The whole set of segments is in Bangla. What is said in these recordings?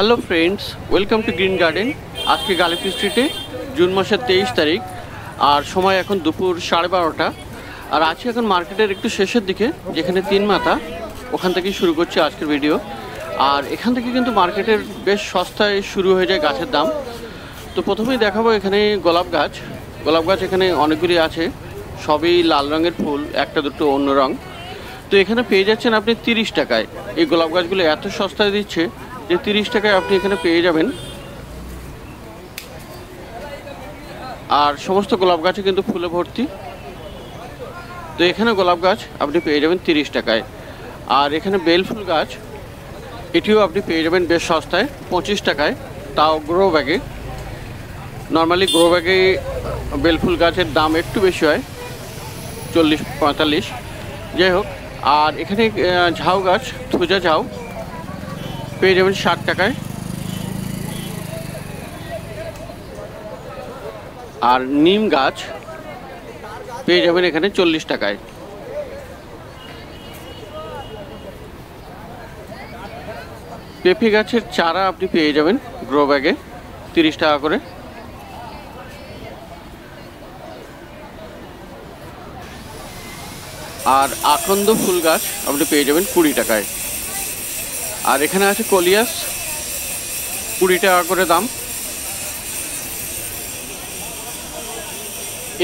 Hello friends, welcome to green garden. আজকে গালিফি স্ট্রিটে জুন মাসের 23 তারিখ, আর সময় এখন দুপুর 12:30। আর আছি এখন মার্কেটের একটু শেষের দিকে, যেখানে তিন মাথা, ওখান থেকেই শুরু করছি আজকের ভিডিও। আর এখান থেকে কিন্তু মার্কেটের বেশ সস্তায় শুরু হয়ে যায় গাছের দাম। তো প্রথমেই দেখাবো এখানে গোলাপ গাছ। এখানে অনেকগুলি আছে, সবই লাল রঙের ফুল, একটা দুটো অন্য রঙ। তো এখানে পেয়ে যাচ্ছেন আপনি 30 টাকায়। এই গোলাপ গাছগুলো এত সস্তায় দিচ্ছে যে 30 টাকায় আপনি এখানে পেয়ে যাবেন। আর সমস্ত গোলাপ গাছে কিন্তু ফুলে ভর্তি। তো এখানে গোলাপ গাছ আপনি পেয়ে যাবেন 30 টাকায়। আর এখানে বেল ফুল গাছ, এটিও আপনি পেয়ে যাবেন বেশ সস্তায় 25 টাকায়, তাও গ্রো ব্যাগে। নর্মালি গ্রো ব্যাগে বেল ফুল গাছের দাম একটু বেশি হয়, 40-45, যাই হোক। আর এখানে ঝাউ গাছ, থুজা ঝাউ, পেয়ে যাবেন 60 টাকায়। আর নিম গাছ পেয়ে যাবেন এখানে 40 টাকায়। পেঁপে গাছের চারা আপনি পেয়ে যাবেন গ্রো ব্যাগে 30 টাকা করে। আর আকন্দ ফুল গাছ আপনি পেয়ে যাবেন 20 টাকায়। আর এখানে আছে কলিয়াস, 20 টাকা করে দাম।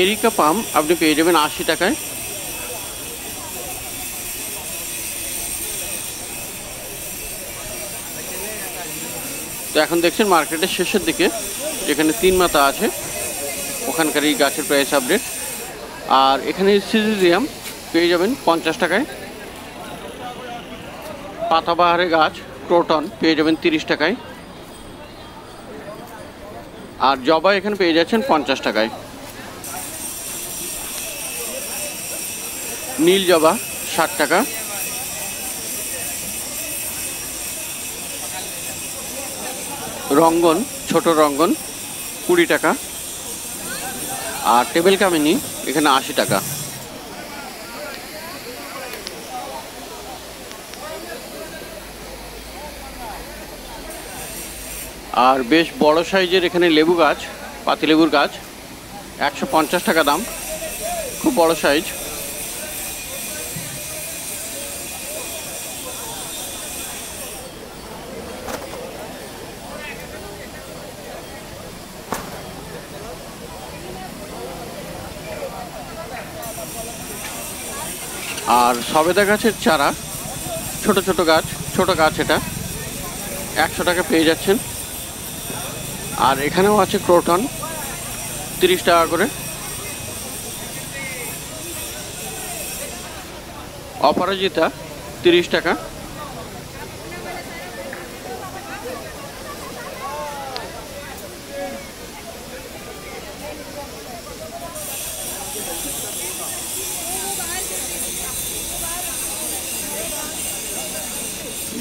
এরিকা পাম আপনি পেয়ে যাবেন 80 টাকায়। তো এখন দেখছেন মার্কেটের শেষের দিকে, যেখানে তিন মাথা আছে, ওখানকার এই গাছের প্রাইস আপডেট। আর এখানে সিজিলিয়াম পেয়ে যাবেন 50 টাকায়। পাতাবাহারের গাছ ক্রোটন পেয়ে যাবেন 30 টাকায়। আর জবা এখানে পেয়ে যাচ্ছেন 50 টাকায়। নীল জবা 60 টাকা। রঙ্গন, ছোট রঙ্গন 20 টাকা। আর টেবিল কামিনী এখানে 80 টাকা। আর বেশ বড় সাইজের এখানে লেবু গাছ, পাতিলেবুর গাছ, 150 টাকা দাম, খুব বড় সাইজ। আর সবেদা গাছের চারা, ছোট গাছ, এটা 100 টাকা পেয়ে যাচ্ছেন। আর এখানেও আছে ক্রোটন 30 টাকা করে। অপরাজিতা 30 টাকা।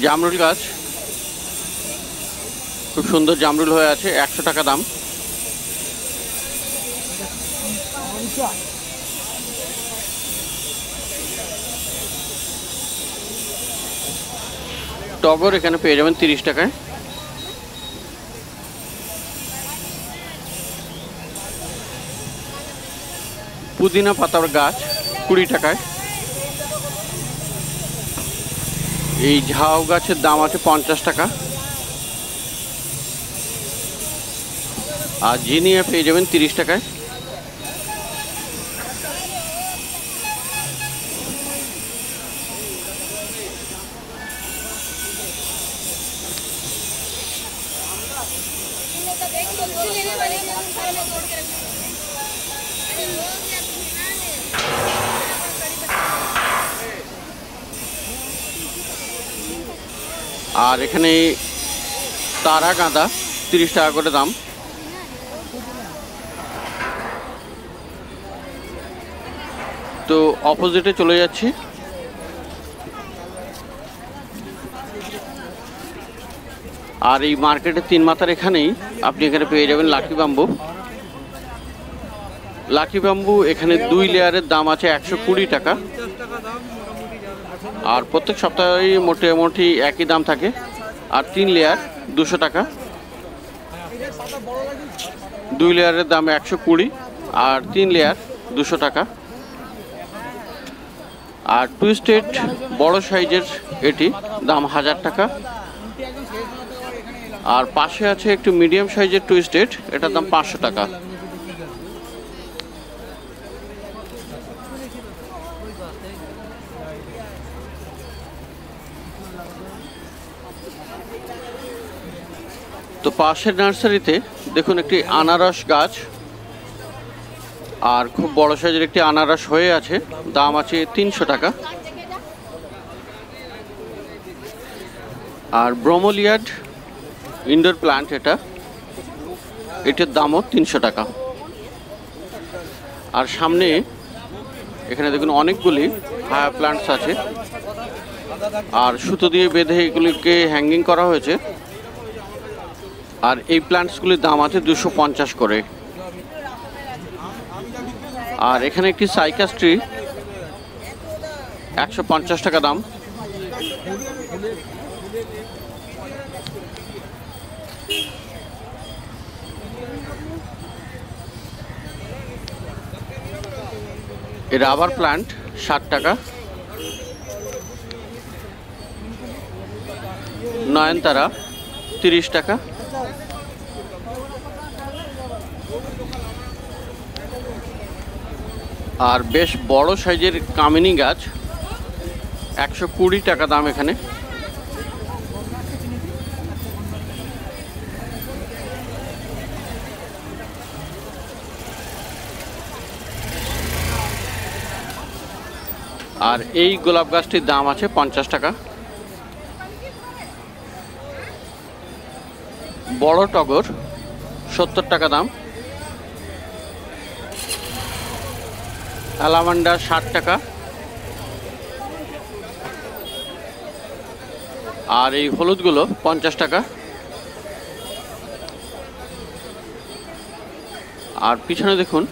জামরুল গাছ, খুব সুন্দর জামরুল হয়ে আছে, 100 টাকা দাম। টগর এখানে পেয়ে যাবেন 30 টাকায়। পুদিনা পাতার গাছ 20 টাকায়। এই ঝাউ গাছের দাম আছে 50 টাকা। আর জিনিয়া পেয়ে যাবেন 30 টাকায়। আর এখানে তারা গাঁদা 30 টাকা করে দাম। তো অপোজিটে চলে যাচ্ছি। আর এই মার্কেটের তিন মাথার এখানেই আপনি এখানে পেয়ে যাবেন লাকি ব্যাম্বু। এখানে 2 লেয়ারের দাম আছে 120 টাকা। আর প্রত্যেক সপ্তাহেই মোটামুটি একই দাম থাকে। আর 3 লেয়ার 200 টাকা। 2 লেয়ারের দাম 120 আর 3 লেয়ার 200 টাকা। আর টুইস্টেড বড় সাইজের এটি দাম 1000 টাকা। আর পাশে আছে একটু মিডিয়াম সাইজের টুইস্টেড, এটার দাম 500 টাকা। তো পাশের নার্সারিতে দেখুন একটি আনারস গাছ, আর খুব বড় সাইজের একটি আনারস হয়ে আছে, দাম আছে 300 টাকা। আর ব্রোমোলিয়াড ইনডোর প্লান্ট, এটার দামও 300 টাকা। আর সামনে এখানে দেখুন অনেকগুলি হায়া প্লান্টস আছে, আর সুতো দিয়ে বেঁধে এগুলিকে হ্যাঙ্গিং করা হয়েছে। আর এই প্লান্টসগুলির দাম আছে 250 করে। আর এখানে একটি সাইকাস ট্রি, 150 টাকা দাম। এই রাবার প্লান্ট 60 টাকা। নয়নতারা 30 টাকা। আর বেশ বড় সাইজের কামিনী গাছ, 120 টাকা দাম এখানে। আর এই গোলাপ গাছটির দাম আছে 50 টাকা। বড় টগর 70 টাকা দাম। অ্যালামান্ডার 60 টাকা। আর এই হলুদগুলো 50 টাকা। আর পিছনে দেখুন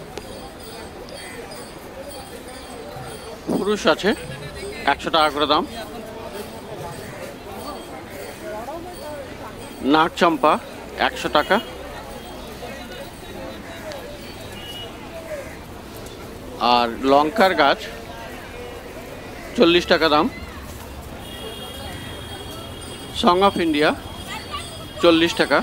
পুরুষ আছে, 100 টাকা করে দাম। নাগচম্পা 100 টাকা। আর লঙ্কার গাছ 40 টাকা দাম। সং অফ ইন্ডিয়া 40 টাকা।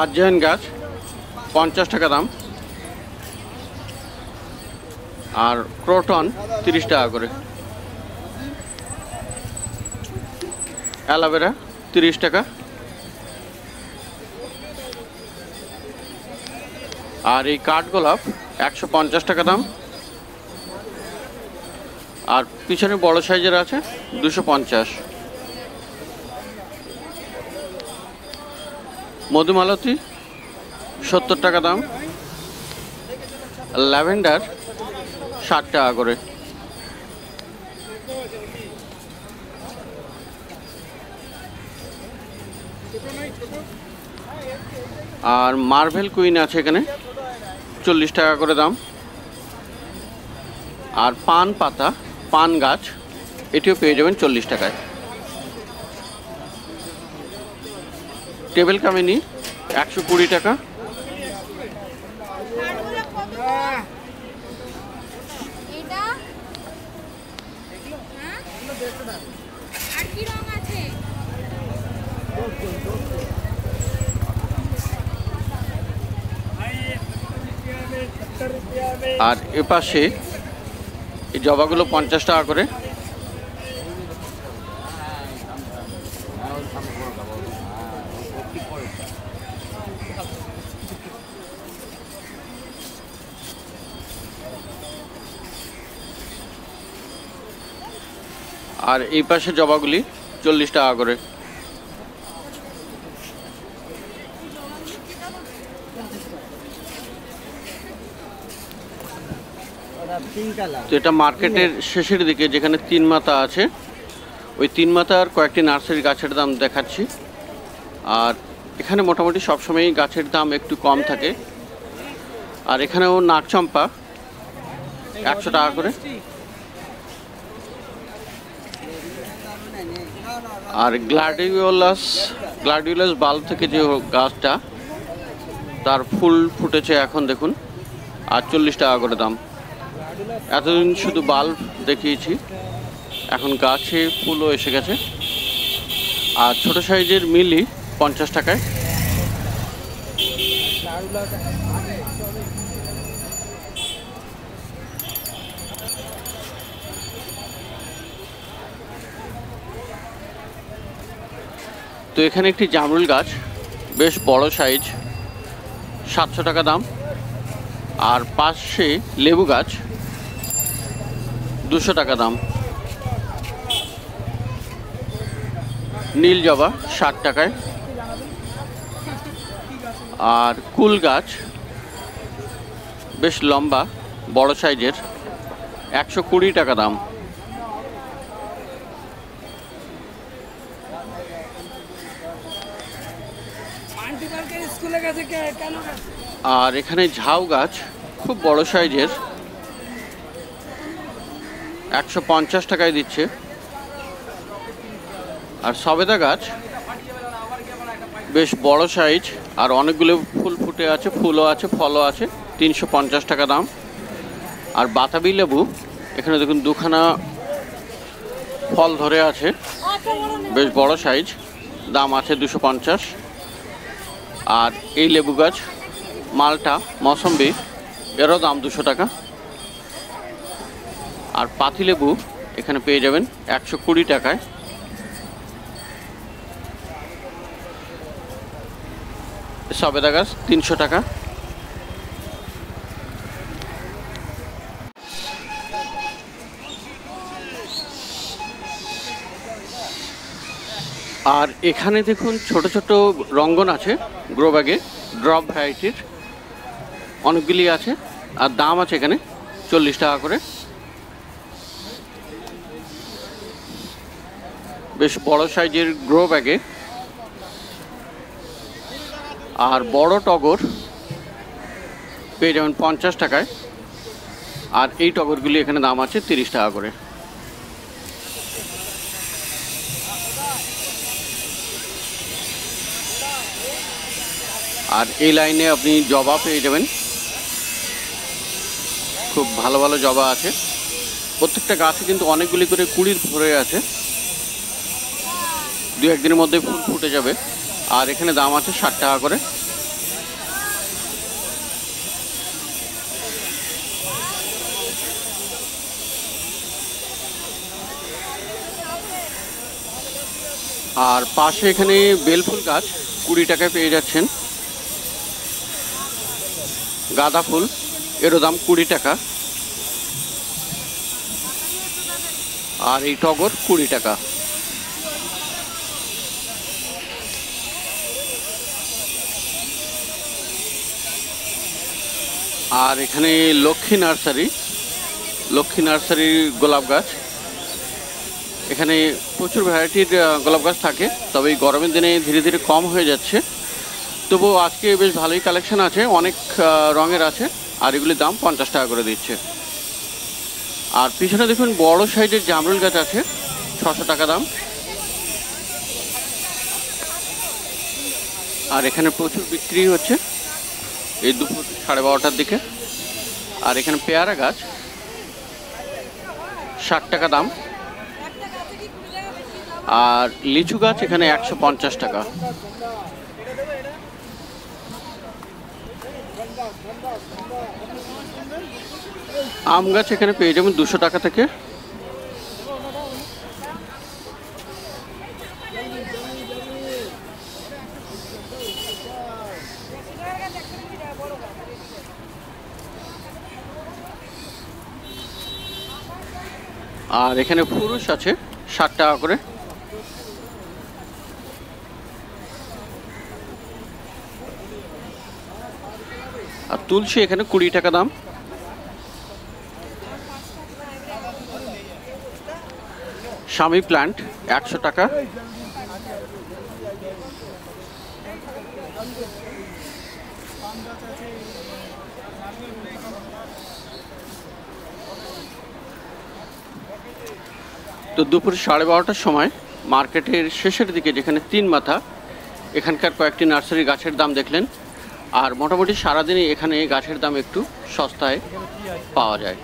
আর্জেন গাছ 50 টাকা দাম। আর ক্রোটন 30 টাকা করে। অ্যালোভেরা 30 টাকা। আর এই কাঠগোলাপ 150 টাকা দাম। আর পিছনে বড় সাইজের আছে 250। মধুমালতী 70 টাকা দাম। ল্যাভেন্ডার 60 টাকা করে। আর মার্ভেল কুইন আছে এখানে 40 টাকা করে দাম। আর পান পাতা, পান গাছ, এটিও পেয়ে যাবেন 40 টাকায়। টেবিল কামিনী 120 টাকা। আর এপাশে এই জবাগুলো 50 টাকা করে। আর এই পাশে জবাগুলি 40 টাকা করে। তো এটা মার্কেটের শেষের দিকে, যেখানে 3 মাথা আছে, ওই 3 মাথার কয়েকটি নার্সারি গাছের দাম দেখাচ্ছি। আর এখানে মোটামুটি সবসময়ই গাছের দাম একটু কম থাকে। আর এখানেও নাগচম্পা 100 টাকা করে। আর গ্লাডিওলাস বাল্ব থেকে যে গাছটা, তার ফুল ফুটেছে এখন দেখুন, আর 40 টাকা করে দাম। এতদিন শুধু বাল্ব দেখিয়েছি, এখন গাছে ফুলও এসে গেছে। আর ছোট সাইজের মিলি 50 টাকায়। তো এখানে একটি জামরুল গাছ, বেশ বড় সাইজ, 700 টাকা দাম। আর পাশে লেবু গাছ, 200 টাকা দাম। নীল জবা 60 টাকায়। আর কুল গাছ বেশ লম্বা বড় সাইজের, 120 টাকা দাম। আর এখানে ঝাউ গাছ খুব বড় সাইজের, 150 টাকায় দিচ্ছে। আর সবেদা গাছ বেশ বড় সাইজ, আর অনেকগুলো ফুল ফুটে আছে, ফুলও আছে, ফলও আছে, 350 টাকা দাম। আর বাতাবি লেবু এখানে দেখুন দুখানা ফল ধরে আছে, বেশ বড় সাইজ, দাম আছে 250। আর এই লেবু গাছ মালটা মৌসম্বি, এরও দাম 200 টাকা। আর পাতিলেবু এখানে পেয়ে যাবেন 120 টাকায়। সবেদা গাছ 300 টাকা। আর এখানে দেখুন ছোট ছোট রঙ্গন আছে গ্রো ব্যাগে, ড্রপ ভ্যারাইটির অনেকগুলি আছে, আর দাম আছে এখানে 40 টাকা করে। বেশ বড় সাইজের গ্রো ব্যাগে। আর বড় টগর পেয়ে যাবেন 50 টাকায়। আর এই টগরগুলি এখানে দাম আছে 30 টাকা করে। আর এই লাইনে আপনি জবা পেয়ে যাবেন, খুব ভালো ভালো জবা আছে। প্রত্যেকটা গাছে কিন্তু অনেকগুলি করে কুড়ি ধরে আছে, 2-1 দিনের মধ্যে ফুল ফুটে যাবে। আর এখানে দাম আছে 60 টাকা করে। আর পাশে এখানে বেলফুল গাছ 20 টাকায় পেয়ে যাচ্ছেন। গাঁদা ফুল, এরও দাম 20 টাকা। আর এই টগর 20 টাকা। আর এখানে লক্ষ্মী নার্সারির গোলাপ গাছ, এখানে প্রচুর ভ্যারাইটির গোলাপ গাছ থাকে, তবে এই গরমের দিনে ধীরে ধীরে কম হয়ে যাচ্ছে। তবু আজকে বেশ ভালোই কালেকশন আছে, অনেক রঙের আছে। আর এগুলির দাম 50 টাকা করে দিচ্ছে। আর পিছনে দেখুন বড় সাইজের জামরুল গাছ আছে, 600 টাকা দাম। আর এখানে প্রচুর বিক্রি হচ্ছে এই দুপুর 12:30টার দিকে। আর এখানে পেয়ারা গাছ 60 টাকা দাম। আর লিচু গাছ এখানে 150 টাকা। আম গাছ এখানে পেয়ে যাবেন 200 টাকা থেকে। আর এখানে ফুরুষ আছে 60 টাকা করে। আর তুলসী এখানে 20 টাকা দাম। স্বামী প্ল্যান্ট 100 টাকা। তো দুপুর 12:30টার সময় মার্কেটের শেষের দিকে যেখানে 3 মাথা, এখানকার কয়েকটি নার্সারি গাছের দাম দেখলেন। আর মোটামুটি সারাদিনই এখানে গাছের দাম একটু সস্তায় পাওয়া যায়।